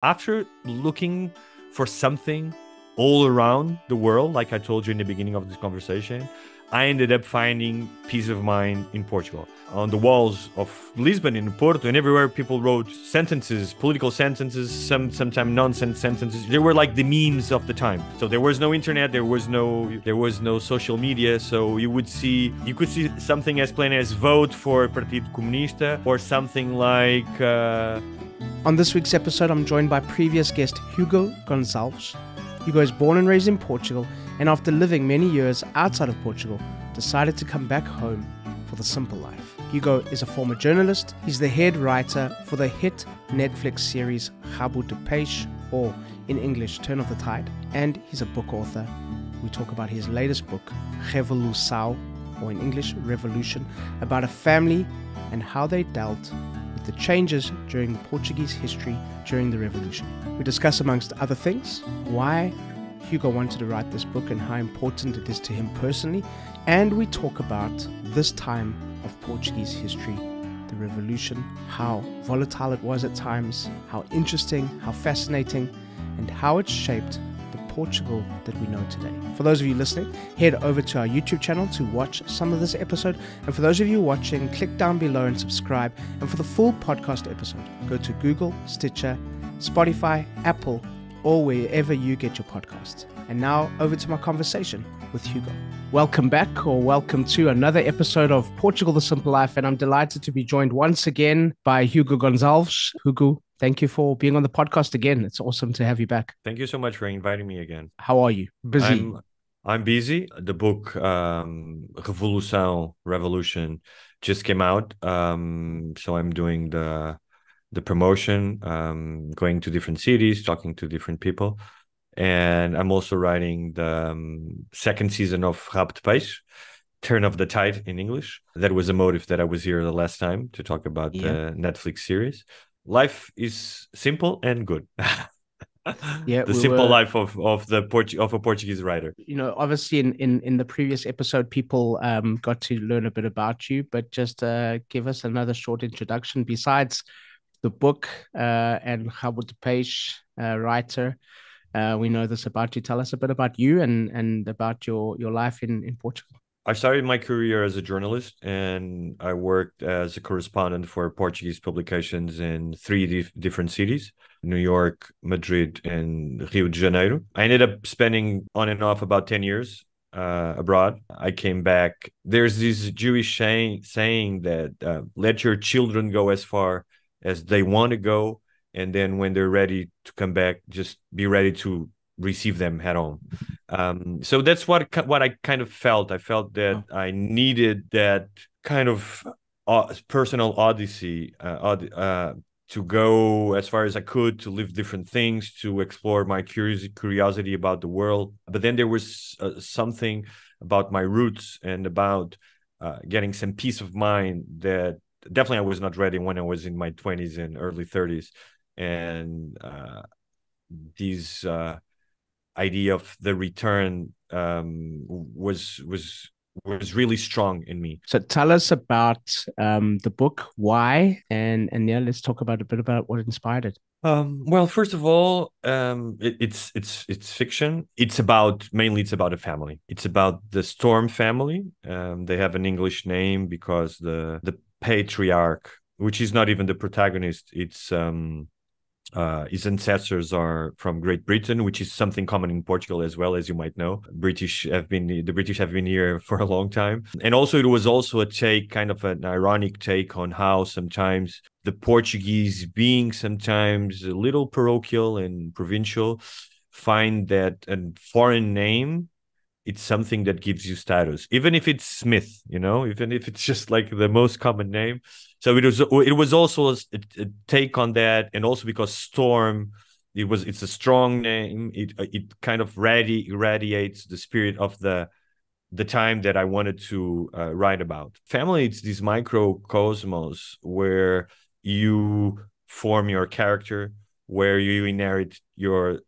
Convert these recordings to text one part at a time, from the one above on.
After looking for something all around the world, like I told you in the beginning of this conversation, I ended up finding peace of mind in Portugal. On the walls of Lisbon, in Porto, and everywhere, people wrote sentences, political sentences, sometimes nonsense sentences. They were like the memes of the time. So there was no internet, there was no social media. So you could see something as plain as vote for Partido Comunista, or something like. On this week's episode, I'm joined by previous guest Hugo Gonçalves. Hugo is born and raised in Portugal, and after living many years outside of Portugal, decided to come back home for the simple life. Hugo is a former journalist. He's the head writer for the hit Netflix series Rabo de Peixe, or in English, Turn of the Tide, and he's a book author. We talk about his latest book, Revolução, or in English, Revolution, about a family and how they dealt with the changes during Portuguese history during the revolution. We discuss, amongst other things, why Hugo wanted to write this book and how important it is to him personally. And we talk about this time of Portuguese history, the revolution, how volatile it was at times, how interesting, how fascinating, and how it shaped the Portugal that we know today. For those of you listening, head over to our YouTube channel to watch some of this episode. And for those of you watching, click down below and subscribe. And for the full podcast episode, go to Google, Stitcher, Spotify, Apple, or wherever you get your podcasts. And now over to my conversation with Hugo. Welcome back, or welcome to another episode of Portugal, the Simple Life. And I'm delighted to be joined once again by Hugo Gonçalves. Hugo, thank you for being on the podcast again. It's awesome to have you back. Thank you so much for inviting me again. How are you? Busy? I'm busy. The book Revolution just came out. So I'm doing the promotion, going to different cities, talking to different people. And I'm also writing the second season of Rabo de Peixe, Turn of the Tide in English. That was a motive that I was here the last time to talk about the Netflix series. Life is simple and good. The simple life of a Portuguese writer. You know, obviously in the previous episode, people got to learn a bit about you, but just give us another short introduction besides the book and Rabo de Peixe, writer. We know this about you. Tell us a bit about you and about your life in Portugal. I started my career as a journalist, and I worked as a correspondent for Portuguese publications in three different cities: New York, Madrid, and Rio de Janeiro. I ended up spending on and off about 10 years abroad. I came back. There's this Jewish saying that let your children go as far as they want to go, and then when they're ready to come back, just be ready to receive them at home. So that's what I kind of felt. I felt that I needed that kind of personal odyssey to go as far as I could, to live different things, to explore my curiosity about the world. But then there was something about my roots and about getting some peace of mind that definitely I was not ready when I was in my 20s and early 30s. And these idea of the return was really strong in me. So tell us about the book, why, and yeah, let's talk about a bit about what inspired it. Well, first of all, it's fiction. It's about a family. It's about the Storm family. They have an English name because the patriarch, which is not even the protagonist, it's his ancestors are from Great Britain, which is something common in Portugal as well, as you might know. The British have been here for a long time. And also it was also a take, kind of an ironic take on how sometimes the Portuguese, being sometimes a little parochial and provincial, find that a foreign name, it's something that gives you status, even if it's Smith, even if it's just like the most common name. So it was also a take on that, and also because Storm, it's a strong name. It kind of irradiates the spirit of the time that I wanted to write about. Family, it's this microcosmos where you form your character, where you inherit your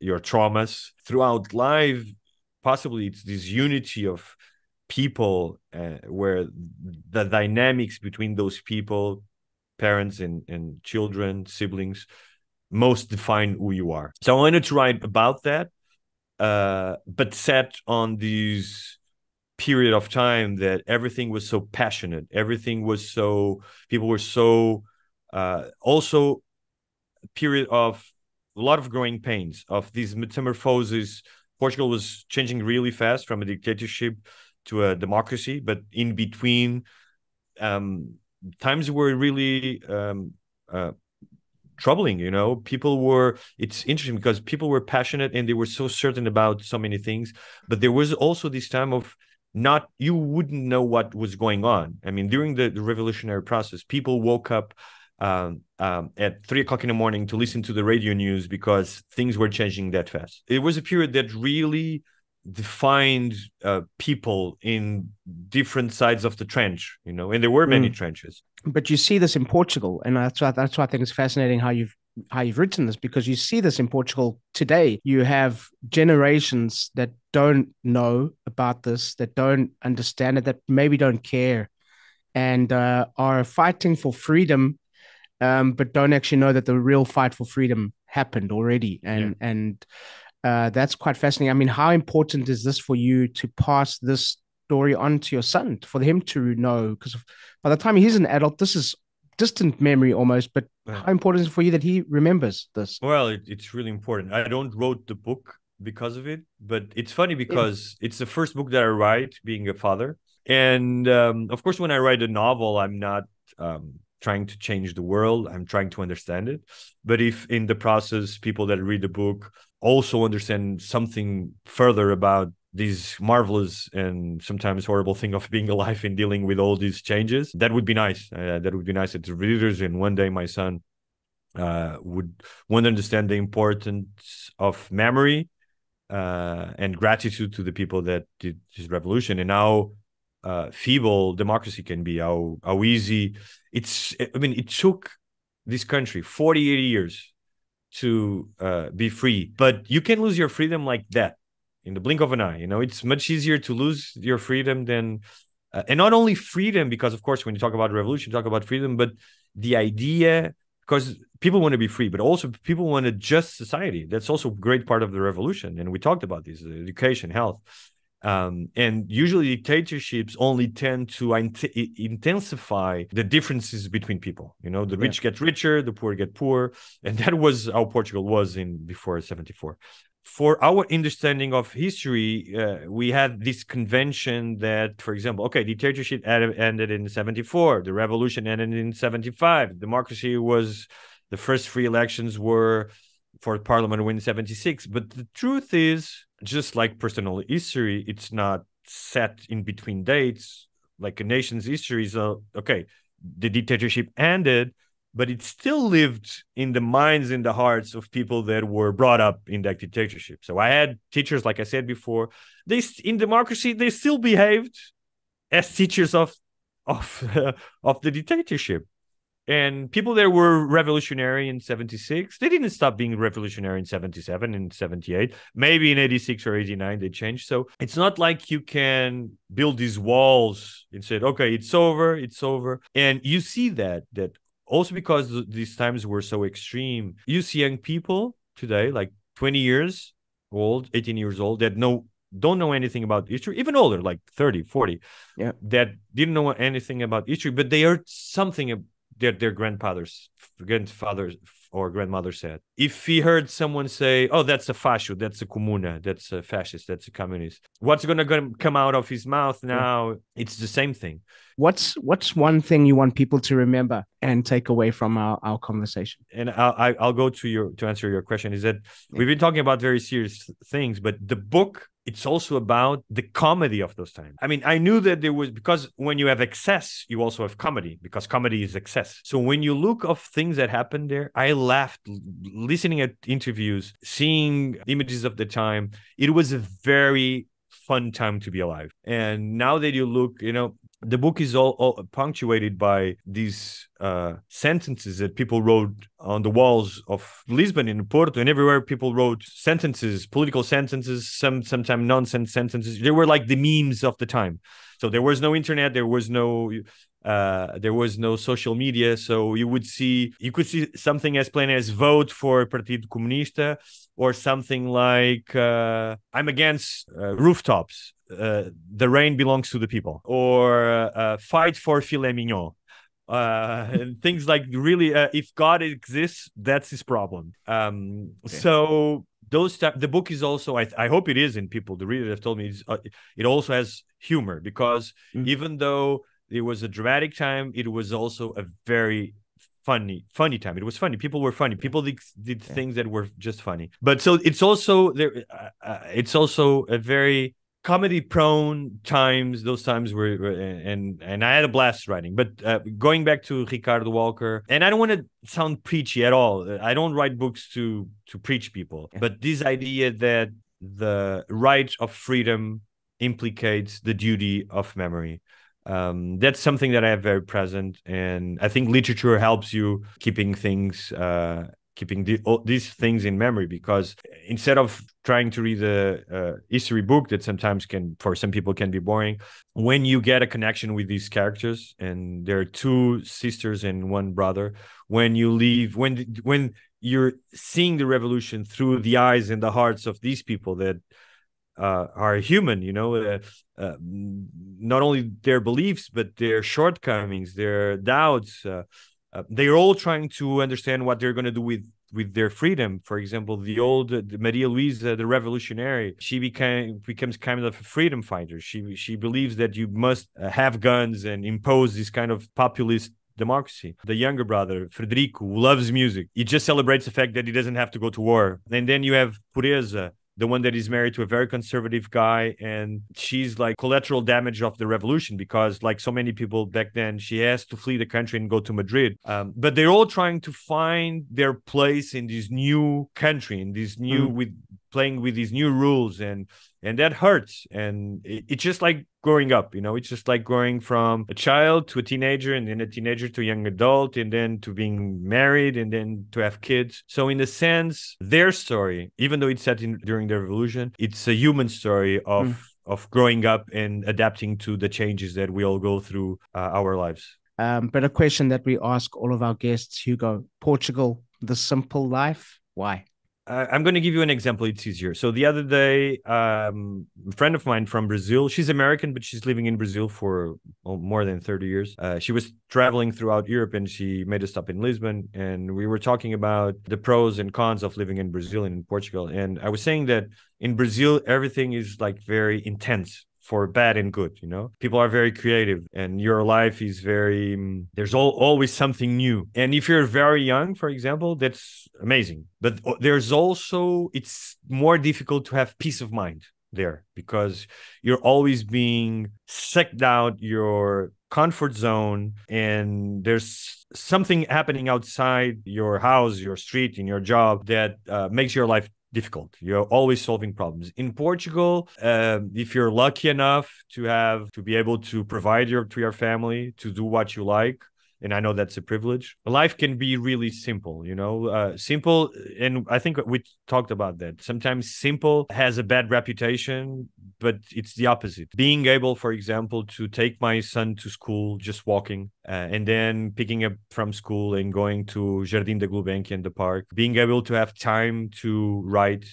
traumas throughout life. Possibly it's this unity of people where the dynamics between those people, parents and children, siblings, most define who you are. So I wanted to write about that, but set on this period of time that everything was so passionate, everything was so, people were so, also a period of a lot of growing pains, of these metamorphoses. Portugal was changing really fast from a dictatorship to a democracy, but in between, times were really troubling. People were, it's interesting because people were passionate and they were so certain about so many things, but there was also this time of not, you wouldn't know what was going on. I mean, during the revolutionary process, people woke up at 3 o'clock in the morning to listen to the radio news because things were changing that fast. It was a period that really defined people in different sides of the trench, and there were many trenches. But you see this in Portugal, and that's why I think it's fascinating how you've written this, because you see this in Portugal today. You have generations that don't know about this, that don't understand it, that maybe don't care, and are fighting for freedom, but don't actually know that the real fight for freedom happened already. And that's quite fascinating. I mean, how important is this for you to pass this story on to your son, for him to know? Because by the time he's an adult, this is distant memory almost, but how important is it for you that he remembers this? Well, it's really important. I don't wrote the book because of it, but it's funny because it's the first book that I write being a father. And of course, when I write a novel, I'm not trying to change the world. I'm trying to understand it. But if in the process, people that read the book also understand something further about this marvelous and sometimes horrible thing of being alive and dealing with all these changes, that would be nice. That would be nice to the readers. And one day my son would understand the importance of memory and gratitude to the people that did this revolution, and how feeble democracy can be, how easy it took this country 48 years to be free, but you can lose your freedom like that in the blink of an eye. It's much easier to lose your freedom than and not only freedom, because of course when you talk about revolution, you talk about freedom, but the idea, because people want to be free, but also people want a just society. That's also a great part of the revolution, and we talked about this: education, health. And usually dictatorships only tend to intensify the differences between people. The rich get richer, the poor get poor. And that was how Portugal was before 74. For our understanding of history, we had this convention that, for example, dictatorship ended in 74. The revolution ended in 75. Democracy was, the first free elections were for parliament in 76. But the truth is, just like personal history, it's not set in between dates. Like a nation's history is, the dictatorship ended, but it still lived in the minds and the hearts of people that were brought up in that dictatorship. So I had teachers, like I said before, in democracy, they still behaved as teachers of the dictatorship. And people that were revolutionary in 76, they didn't stop being revolutionary in 77 and 78. Maybe in 86 or 89, they changed. So it's not like you can build these walls and say, okay, it's over. And you see that also because these times were so extreme, you see young people today, like 20 years old, 18 years old, that don't know anything about history, even older, like 30, 40, that didn't know anything about history, but they heard something their grandfathers or grandmother said. If he heard someone say, oh, that's a fascio, that's a comuna, that's a fascist, that's a communist, what's going to come out of his mouth now? It's the same thing. What's one thing you want people to remember and take away from our conversation? And I'll go to answer your question, is that we've been talking about very serious things, but the book, it's also about the comedy of those times. I mean, I knew that there was, because when you have excess, you also have comedy, because comedy is excess. So when you look of things that happened there, I laughed listening at interviews, seeing images of the time. It was a very fun time to be alive. And now that you look, the book is all punctuated by these sentences that people wrote on the walls of Lisbon and Porto, and everywhere people wrote sentences, political sentences, sometimes nonsense sentences. They were like the memes of the time. So there was no internet, there was no There was no social media, so you could see something as plain as vote for Partido Comunista, or something like I'm against rooftops. The rain belongs to the people, or fight for filet mignon. And things like really, if God exists, that's his problem. So the book is also, I hope it is, in people, the readers have told me, it also has humor, because even though it was a dramatic time, it was also a very funny time. It was funny. People were funny. People did things that were just funny. But so it's also there. It's also a very comedy prone times. Those times were and I had a blast writing. But going back to Ricardo Walker, and I don't want to sound preachy at all. I don't write books to preach people. But this idea that the right of freedom implicates the duty of memory. That's something that I have very present, and I think literature helps you keeping things, these things in memory, because instead of trying to read a history book that sometimes for some people can be boring, when you get a connection with these characters, and there are two sisters and one brother, when you're seeing the revolution through the eyes and the hearts of these people that are human, not only their beliefs, but their shortcomings, their doubts. They're all trying to understand what they're going to do with their freedom. For example, the Maria Luisa, the revolutionary, she becomes kind of a freedom fighter. She believes that you must have guns and impose this kind of populist democracy. The younger brother, Frederico, who loves music, he just celebrates the fact that he doesn't have to go to war. And then you have Pureza, the one that is married to a very conservative guy, and she's like collateral damage of the revolution, because like so many people back then, she has to flee the country and go to Madrid. But they're all trying to find their place in this new country, in this new playing with these new rules, and that hurts. And it's just like growing up, it's just like going from a child to a teenager, and then a teenager to a young adult, and then to being married, and then to have kids. So in a sense, their story, even though it's set during the revolution, it's a human story of growing up and adapting to the changes that we all go through our lives. But a question that we ask all of our guests, Hugo: Portugal, the simple life, why? I'm going to give you an example. It's easier. So the other day, a friend of mine from Brazil, she's American, but she's living in Brazil for more than 30 years. She was traveling throughout Europe, and she made a stop in Lisbon. And we were talking about the pros and cons of living in Brazil and in Portugal. And I was saying that in Brazil, everything is like very intense, for bad and good. People are very creative, and your life is very, there's always something new. And if you're very young, for example, that's amazing. But there's also, it's more difficult to have peace of mind there, because you're always being sucked out your comfort zone, and there's something happening outside your house, your street, in your job that makes your life difficult. You're always solving problems. In Portugal, if you're lucky enough to be able to provide to your family, to do what you like, and I know that's a privilege, life can be really simple, simple. And I think we talked about that. Sometimes simple has a bad reputation, but it's the opposite. Being able, for example, to take my son to school just walking, and then picking up from school and going to Jardim da Gulbenkian in the park, being able to have time to write.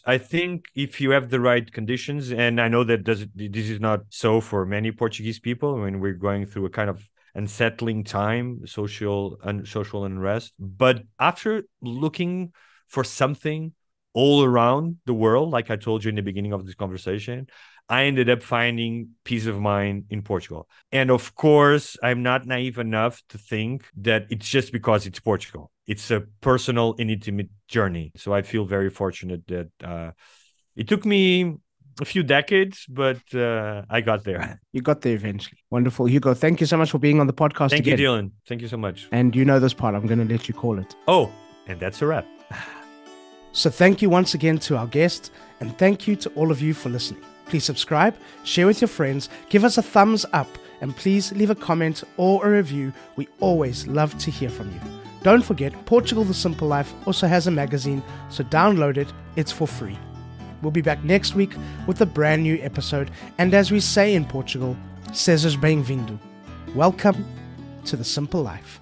I think if you have the right conditions, and I know that this is not so for many Portuguese people, when we're going through a kind of unsettling time, social unrest. But after looking for something all around the world, like I told you in the beginning of this conversation, I ended up finding peace of mind in Portugal. And of course, I'm not naive enough to think that it's just because it's Portugal. It's a personal and intimate journey. So I feel very fortunate that it took me a few decades, but I got there. You got there eventually. Wonderful. Hugo, thank you so much for being on the podcast again. Thank you, Dylan. Thank you so much. And you know this part. I'm going to let you call it. Oh, and that's a wrap. So thank you once again to our guest, and thank you to all of you for listening. Please subscribe, share with your friends, give us a thumbs up, and please leave a comment or a review. We always love to hear from you. Don't forget, Portugal The Simple Life also has a magazine, so download it. It's for free. We'll be back next week with a brand new episode, and as we say in Portugal, sejas bem-vindo. Welcome to the simple life.